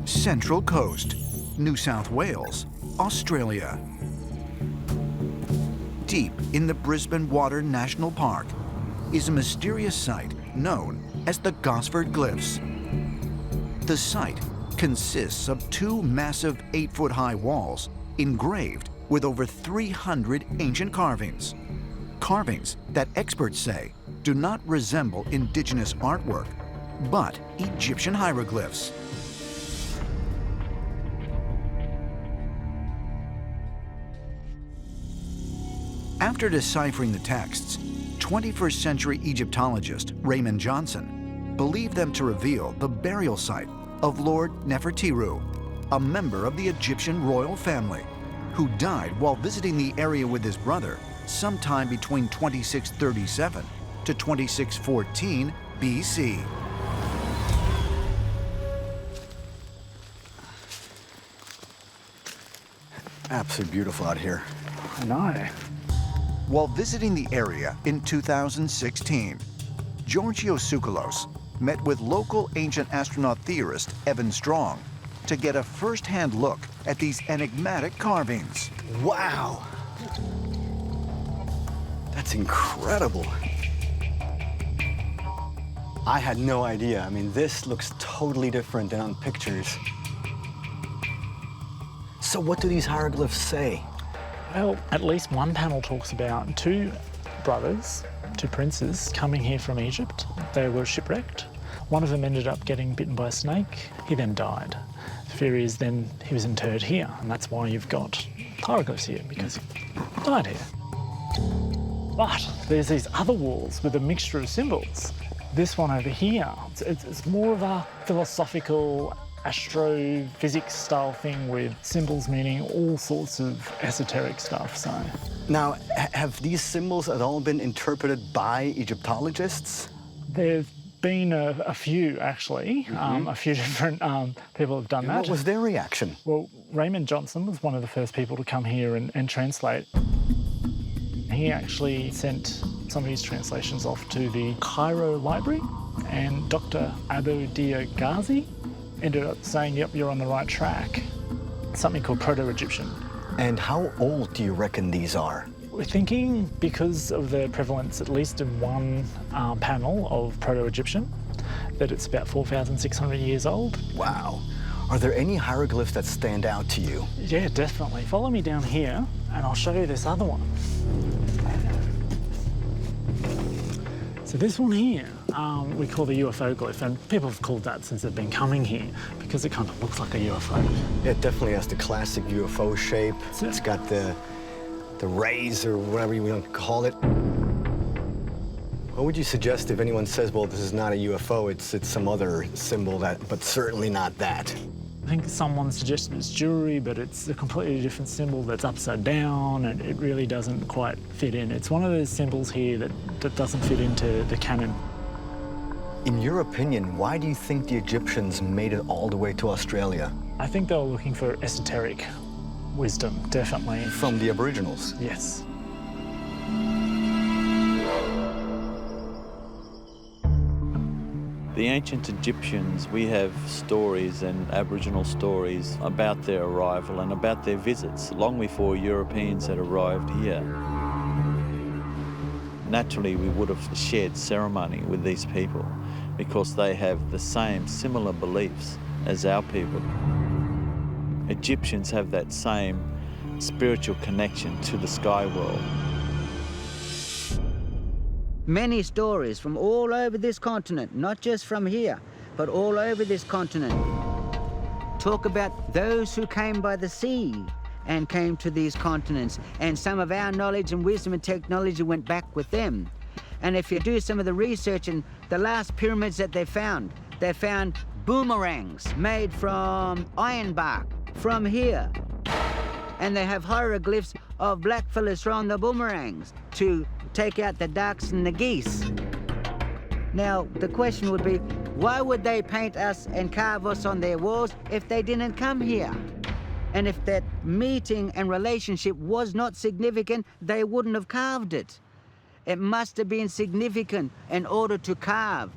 Central Coast, New South Wales, Australia. Deep in the Brisbane Water National Park is a mysterious site known as the Gosford Glyphs. The site consists of two massive 8-foot-high walls engraved with over 300 ancient carvings. Carvings that experts say do not resemble indigenous artwork, but Egyptian hieroglyphs. After deciphering the texts, 21st century Egyptologist Raymond Johnson believed them to reveal the burial site of Lord Nefertiru, a member of the Egyptian royal family, who died while visiting the area with his brother sometime between 2637 to 2614 BC. Absolutely beautiful out here. I know. While visiting the area in 2016, Georgios Tsoukalos met with local ancient astronaut theorist Evan Strong to get a first-hand look at these enigmatic carvings. Wow! That's incredible. I had no idea. I mean, this looks totally different than on pictures. So what do these hieroglyphs say? Well, at least one panel talks about two brothers, two princes, coming here from Egypt. They were shipwrecked. One of them ended up getting bitten by a snake. He then died. The theory is then he was interred here, and that's why you've got hieroglyphs here, because he died here. But there's these other walls with a mixture of symbols. This one over here, it's more of a philosophical astrophysics style thing with symbols meaning all sorts of esoteric stuff. So Now, have these symbols at all been interpreted by Egyptologists? there've been a few, actually. A few different people have done that. What was their reaction? Well, Raymond Johnson was one of the first people to come here and translate. He actually sent some of his translations off to the Cairo Library, and Dr. Abu Dia Ghazi ended up saying, yep, you're on the right track. Something called Proto-Egyptian. And how old do you reckon these are? We're thinking, because of the prevalence, at least in one panel of Proto-Egyptian, that it's about 4,600 years old. Wow. Are there any hieroglyphs that stand out to you? Yeah, definitely. Follow me down here, and I'll show you this other one. So this one here, we call the UFO glyph, and people have called that since they've been coming here because it kind of looks like a UFO. Yeah, it definitely has the classic UFO shape. Yeah. It's got the rays or whatever you want to call it. What would you suggest if anyone says, well, this is not a UFO, it's some other symbol, but certainly not that? I think someone suggested it's jewelry, but it's a completely different symbol that's upside down, and it really doesn't quite fit in. It's one of those symbols here that doesn't fit into the canon. In your opinion, why do you think the Egyptians made it all the way to Australia? I think they were looking for esoteric wisdom, definitely. From the Aboriginals? Yes. The ancient Egyptians, we have stories and Aboriginal stories about their arrival and about their visits long before Europeans had arrived here. Naturally, we would have shared ceremony with these people because they have the same similar beliefs as our people. Egyptians have that same spiritual connection to the sky world. Many stories from all over this continent, not just from here, but all over this continent, talk about those who came by the sea and came to these continents, and some of our knowledge and wisdom and technology went back with them. And if you do some of the research in the last pyramids that they found boomerangs made from iron bark from here. And they have hieroglyphs of blackfellas throwing the boomerangs to take out the ducks and the geese. Now, the question would be, why would they paint us and carve us on their walls if they didn't come here? And if that meeting and relationship was not significant, they wouldn't have carved it. It must have been significant in order to carve.